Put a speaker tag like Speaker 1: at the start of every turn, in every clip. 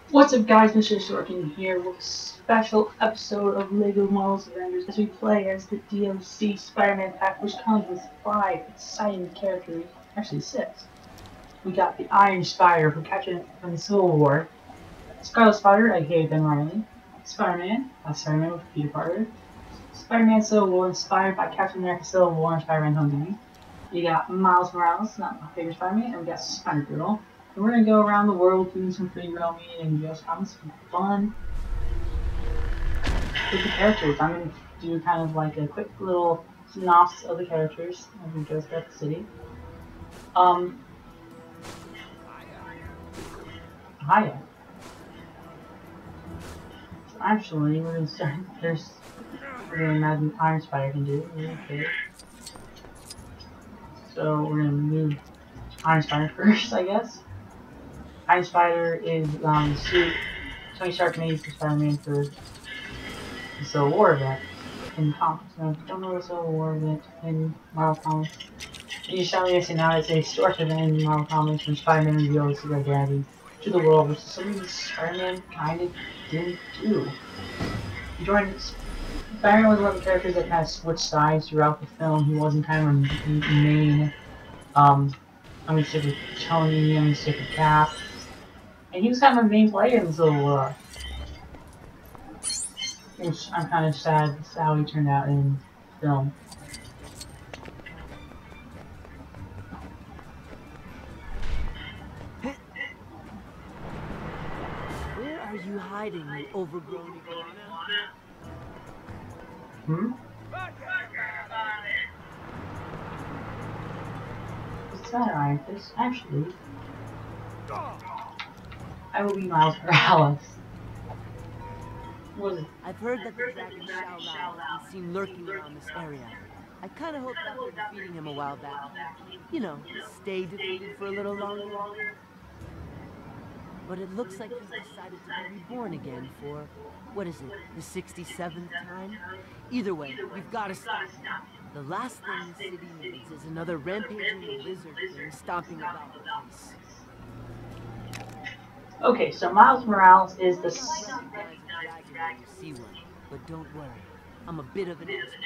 Speaker 1: What's up guys, Mr. Sorkin here with a special episode of LEGO Marvel's Avengers as we play as the DLC Spider-Man pack, which comes with 5 exciting characters, actually 6. We got the Iron Spider from Captain from the Civil War, Scarlet Spider, aka Ben Reilly, Spider-Man, that's Spider-Man with Peter Parker, Spider-Man Civil War inspired by Captain America Civil War and Spider-Man Homecoming. You got Miles Morales, not my favorite Spider-Man, and we got Spider-Girl. And we're gonna go around the world doing some free roaming and just having some fun with the characters. I'm gonna do kind of like a quick little synopsis of the characters as we go throughout the city. Um, Hiya. So actually, we're gonna start. We're gonna imagine Iron Spider can do. Okay. So we're gonna move Iron Spider first, I guess. Iron Spider is the suit Tony Stark made for Spider-Man for the Civil War event in comics. Now, if you don't know the Civil War event in Marvel Comics, you just tell me this now. It's a historic event in Marvel Comics when Spider-Man reveals his identity to the world, which is something that Spider-Man kind of didn't do. He joined. Spider-Man was one of the characters that kind of switched sides throughout the film. He wasn't kind of a main. I'm gonna stick with Tony. I'm gonna stick with Cap. And he was kind of a main player in the Civil War, which I'm kind of sad that's how he turned out in film.
Speaker 2: Where are you hiding, you overgrown iguana?
Speaker 1: Hmm? What's that, Iron Fist? Actually, I will be Miles Morales. What was it?
Speaker 2: I've heard that the dragon Xiao Lao has been seen lurking around this area. I kinda hoped after defeating him a while back, you know, stay defeated for a little longer. But it looks like he's decided to be reborn again for, what is it, the 67th time? Either way, we've gotta stop him. The last thing the city needs is another rampaging lizard thing stomping about the place.
Speaker 1: Okay, so Miles Morales is the.
Speaker 2: You might recognize a dragon when you see one, but don't worry. I'm a bit of an expert.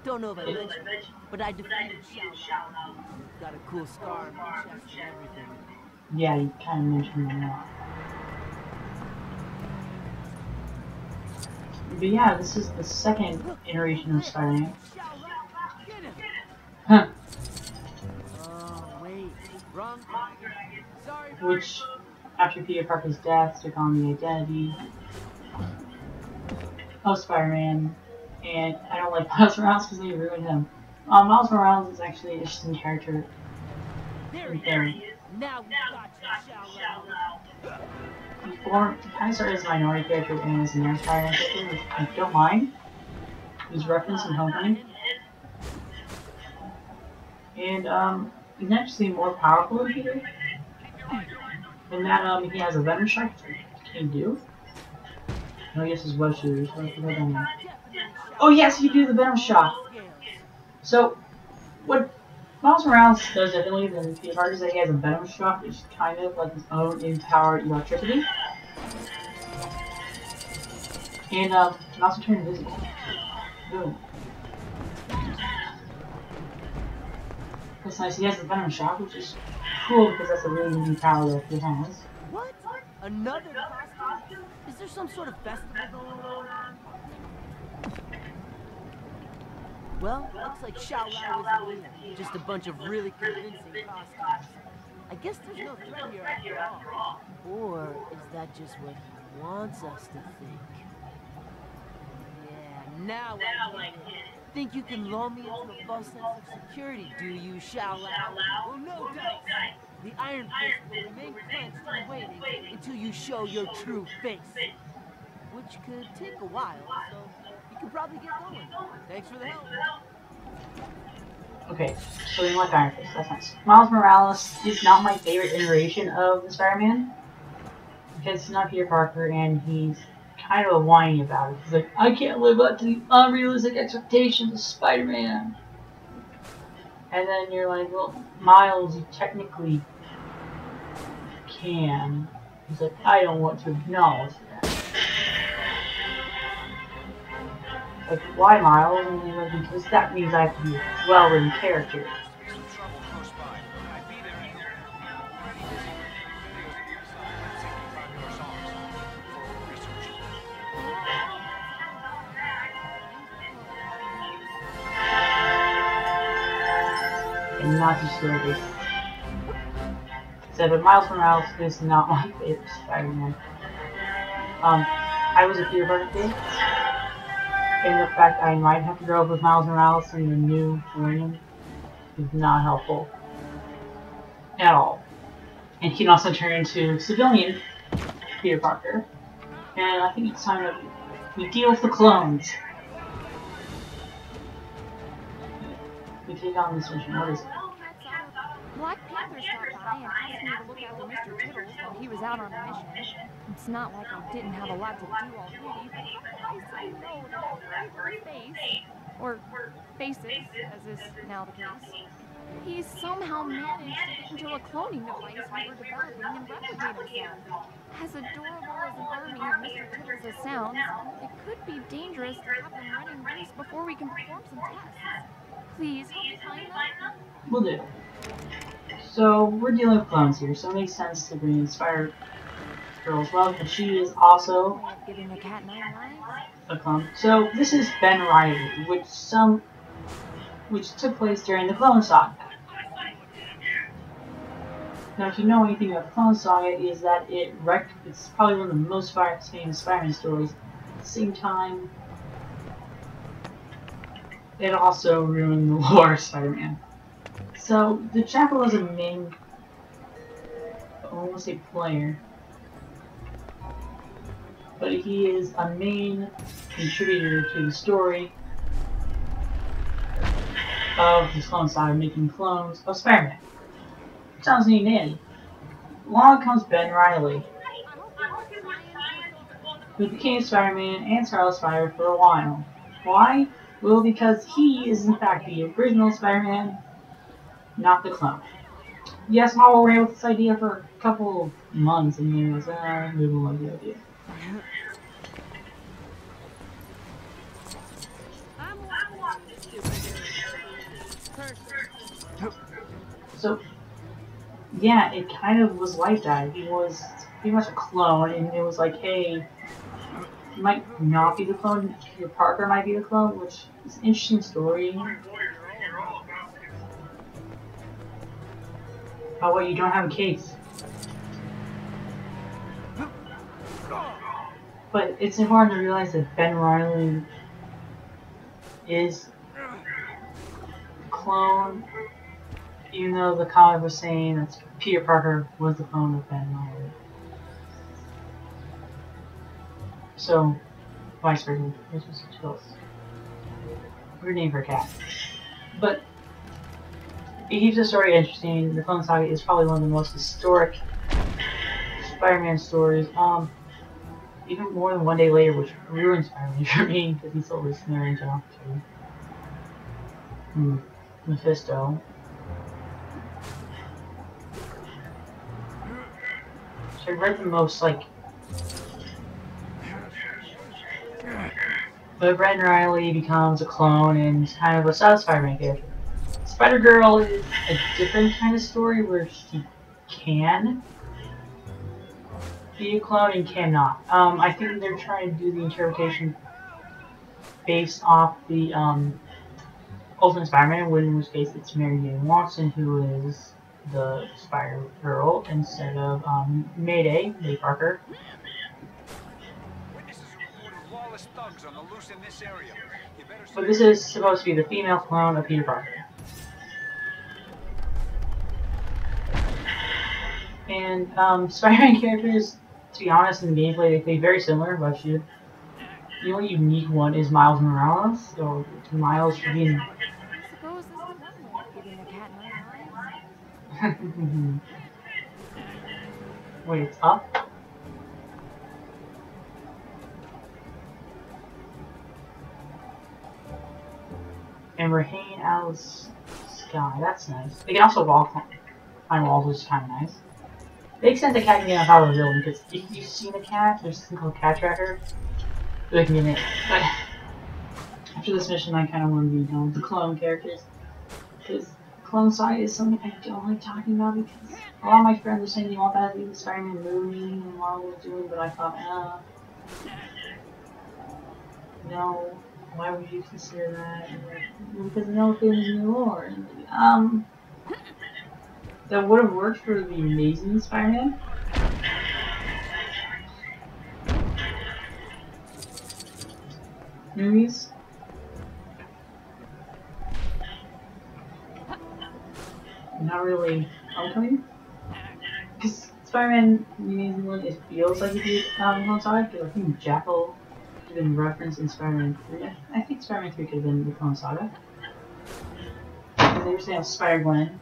Speaker 2: Don't know if I mentioned, but I defeated Xiao Lao. Got a cool scar on my chest and everything.
Speaker 1: Yeah, you kind of mentioned that. But yeah, this is the second iteration of Spider-Man. Huh.
Speaker 2: Oh, wait. Wrong dragon. Sorry.
Speaker 1: Which, after Peter Parker's death, took on the identity of Spider-Man. And I don't like Miles Morales because they ruined him. Miles Morales is actually an interesting character.
Speaker 2: There he is. Now we got you, Xiao Lao.
Speaker 1: He kind of started as a minority character and as an Spider-Man character, which I don't mind. He's referenced in Homecoming. And he's actually more powerful than Peter. In that he has a venom shock, which can do. No, I guess his web shooters. Oh yes, you do the venom shock. So what Miles Morales does differently than Peter Parker is that he has a venom shock, which is kind of like his own empowered electricity. And can also turn invisible. Boom. That's nice. He has the venom shock, which is cool because that's a really new power that he has.
Speaker 2: What? Another costume? Is there some sort of festival going on? Well, looks like Xiao Lao isn't here. Just a bunch of really convincing costumes. I guess there's no threat here after all. Or is that just what he wants us to think? Yeah, now I get it. Think you can lull me into a false sense of security, do you, Xiao Lao? Well, no dice. The Iron Fist will remain clenched and waiting until you show your true face. Which could take a while, so you can probably get going. Thanks for the help.
Speaker 1: Okay, so you like Iron Fist, that's nice. Miles Morales is not my favorite iteration of the Spider-Man. Because he's not Peter Parker and he's kind of whiny about it. He's like, I can't live up to the unrealistic expectations of Spider-Man. And then you're like, well, Miles, you technically can. He's like, I don't want to acknowledge that. Like, why, Miles? And he's like, because that means I have to be a well-written character. And not just this. Said, but Miles Morales is not my favorite Spider-Man. I was a Peter Parker kid, and the fact I might have to grow up with Miles Morales in the new millennium is not helpful at all. And he can also turn into civilian Peter Parker. And I think it's time that we deal with the clones. We take on this mission. What is it?
Speaker 3: Black Panther stopped by and asked me to look after Mr. Tittles while he was out on a mission. It's not like I didn't have a lot to do already, but I said no to that creeper face. Or faces, as is now the case. He somehow managed to get into a cloning device we were developing and replicate himself. As adorable as an army of Mr. Tittles sounds, it could be dangerous to have them running loose before we can perform some tests. Please help me find them.
Speaker 1: We'll do. So we're dealing with clones here, so it makes sense to bring in Spider-Girl as well, but she is also
Speaker 3: giving a cat 9 lives?
Speaker 1: a clone. So this is Ben Riley, which took place during the Clone Saga. Now, if you know anything about the Clone Saga, is that it's probably one of the most famous Spider-Man stories. At the same time, it also ruined the lore of Spider-Man. So, the Jackal is a main, I won't say player, but he is a main contributor to the story of the Clone Saga, making clones of Spider-Man. Sounds neat, Nanny. Along comes Ben Riley, who became Spider-Man and Scarlet Spider for a while. Why? Well, because he is in fact the original Spider-Man, not the clone. Yes, Marvel ran with this idea for a couple of months, and then it was, we don't like the idea. So, yeah, it kind of was like that. He was pretty much a clone, and it was like, hey, you might not be the clone, Peter Parker might be the clone, which is an interesting story. Oh, wait, you don't have a case. But it's important to realize that Ben Riley is the clone, even though the comic was saying that Peter Parker was the clone of Ben Riley. So, vice versa. This was Chills. Weird name for a cat. But it keeps the story interesting. The Clone Saga is probably one of the most historic Spider-Man stories. Even more than One Day Later, which ruined Spider-Man for me because he sold his marriage off to Mephisto. So I read the most, like, but Ben Riley becomes a clone and kind of a South Spider-Man character. Spider-Girl is a different kind of story where she can be a clone and cannot. I think they're trying to do the interpretation based off the Ultimate Spider-Man, in which case it's Mary Jane Watson who is the Spider-Girl instead of Mayday Parker. But this is supposed to be the female clone of Peter Parker. And Spider-Man characters, to be honest, in the gameplay, they play very similar, but the only unique one is Miles Morales, so Miles should be in...
Speaker 3: I suppose this is one way of giving a cat 9 lives.
Speaker 1: Wait, it's up? And we're hanging out of the sky, that's nice. They can also climb walls, which is kind of nice. They extend the cat can get on top of the building because if you've seen a cat, there's this thing called cat tracker. They can get in. But after this mission, I kind of want to be done with the clone characters because clone side is something I don't like talking about because a lot of my friends are saying you want that to be the Spider-Man movie and Marvel was doing, but I thought, no, why would you consider that? Because no film is new lore. That would have worked for the Amazing Spider-Man. Movies. Not really Homecoming. Because Spider-Man, the Amazing One, it feels like it did coincide, because I think Jackal could have been referenced in Spider-Man 3. I think Spider-Man 3 could have been the Clone Saga. Because they were saying Spider-Gwen.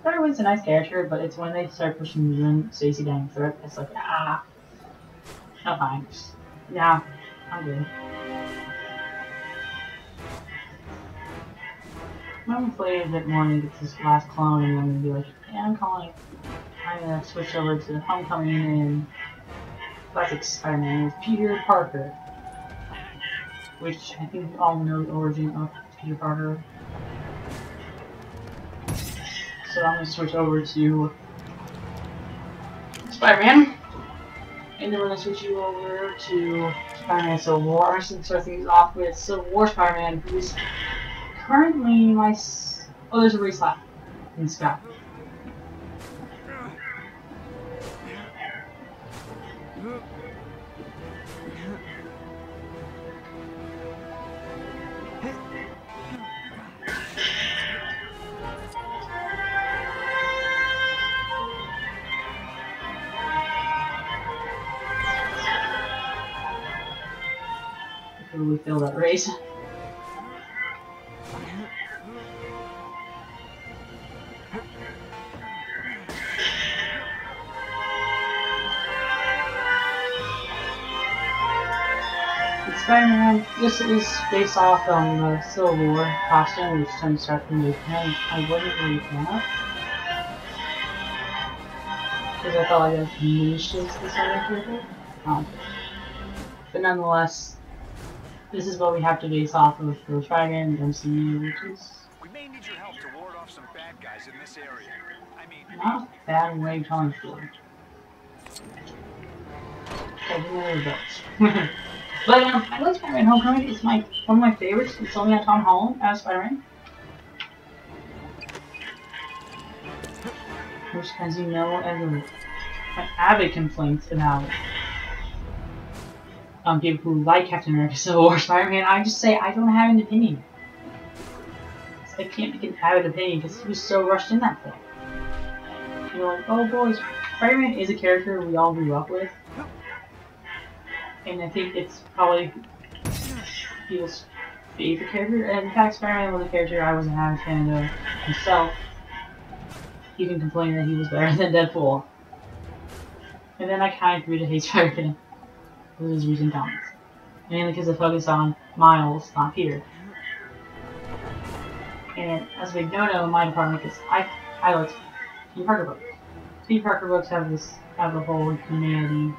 Speaker 1: Spider-Gwen's a nice character, but it's when they start pushing Gwen Stacy down the throat, it's like, no thanks. Yeah, I'm good. I'm gonna play a bit more and get this last clone, and I'm gonna be like, yeah, I'm gonna switch over to Homecoming and classic Spider-Man with Peter Parker, which I think we all know the origin of Peter Parker. So I'm gonna switch over to Spider-Man, and then we're gonna switch you over to Spider-Man Civil War. So start things off with Civil War Spider-Man, who's currently my. Oh, there's a race lap in Scott. I totally failed that race. Spider-Man, this is based off the Civil War costume, which Tony Stark made. I wasn't really a fan of, because I felt like it diminishes the Spider-Man character. But nonetheless, this is what we have to base off of for Spider-Man and MCU, which is
Speaker 4: we may need your help to ward off some bad guys in this area. I mean,
Speaker 1: not a bad way of telling for. Okay, there we go. But I like Spider-Man Homecoming. It's one of my favorites. It's only got Tom Holland as Spider-Man. Which, as you know, an avid complaint about people who like Captain America Civil War Spider-Man. I just say I don't have an opinion. I can't make an avid opinion because he was so rushed in that film. You're like, oh boys, Spider-Man is a character we all grew up with. And I think it's probably people's favorite character. And in fact, Spider-Man was a character I wasn't a fan of myself. Even complaining that he was better than Deadpool. And then I kind of grew to hate Spider-Man with his recent comments. Mainly because it focused on Miles, not Peter. And as a big no-no in my department, because I like Peter Parker books. Peter Parker books have the whole humanity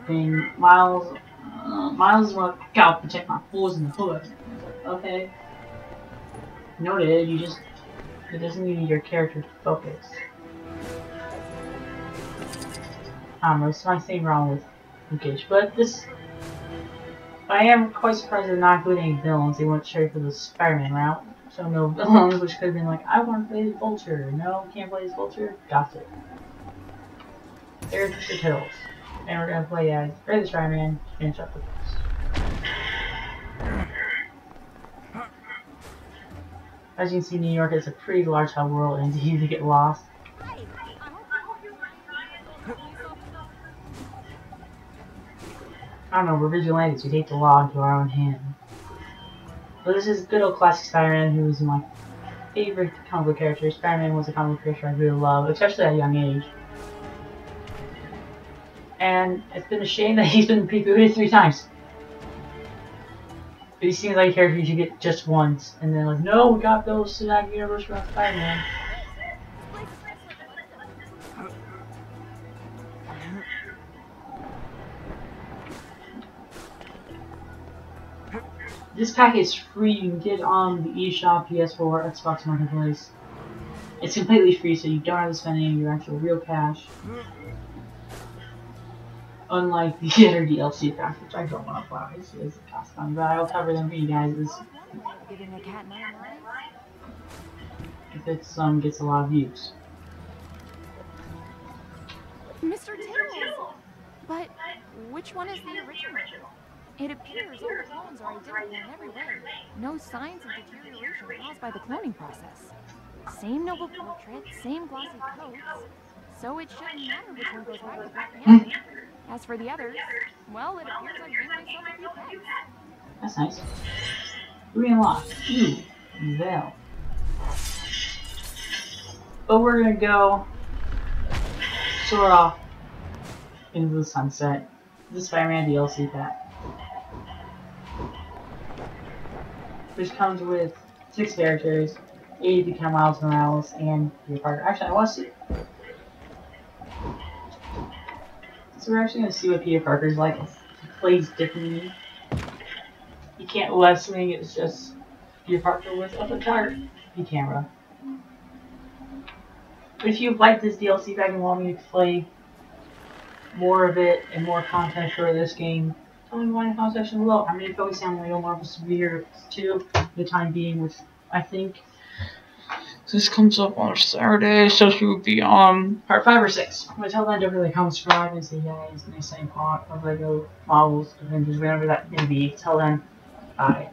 Speaker 1: thing. Miles is what gotta protect my fools in the hood. Okay. Noted, it doesn't need your character to focus. It's my thing wrong with Luke, but I am quite surprised they're not including any villains. They went straight for the Spider-Man route. So no villains, which could have been like, I want to play as Vulture. No, can't play as Vulture. Got it. There's Mr. Tittles. And we're gonna play as the Spider-Man, finish up with this. As you can see, New York is a pretty large hub world and it's easy to get lost. I don't know, we're vigilantes, we take the law into our own hand. But this is good old classic Spider-Man, who's my favorite comic book character. Spider-Man was a comic book character I really loved, especially at a young age. And it's been a shame that he's been rebooted 3 times. But he seems like a character you should get just once, and then like, no, we got those cinematic universe around Spider-Man. This pack is free. You can get it on the eShop, PS4, Xbox Marketplace. It's completely free, so you don't have to spend any of your actual real cash. Unlike the other DLC packs, which I don't want to buy, so it's a cost money, but I'll cover them for you guys
Speaker 3: One way of giving a cat 9 lives.
Speaker 1: if it gets a lot of views.
Speaker 3: Mr. Tittles! But which one is the original? It appears all the clones are identical in every way. No signs of deterioration caused by the cloning process. Same noble portrait, same glossy coats. So it shouldn't matter which one goes back to Black Panther. As for the others, well, it appears I've gained myself a few pets.
Speaker 1: That's nice. Re-unlock. Ooh, Veil. But we're gonna go soar off into the sunset. The Spider-Man DLC pack, which comes with 6 characters, 8 become Miles Morales and Peter Parker. Actually, I want to see. So we're actually gonna see what Peter Parker's like. He plays differently. You can't left swing. It's just Peter Parker with a photography camera. But if you like this DLC pack and want me to play more of it and more content for this game, tell me in the comment section below. I'm going to focus on Lego Marvel Superhero 2 for the time being, which I think this comes up on Saturday, so she would be on part 5 or 6. But until then, don't forget to comment, subscribe, and say guys, next time part of Lego Marvel's Avengers, whatever that may be. Till then, bye.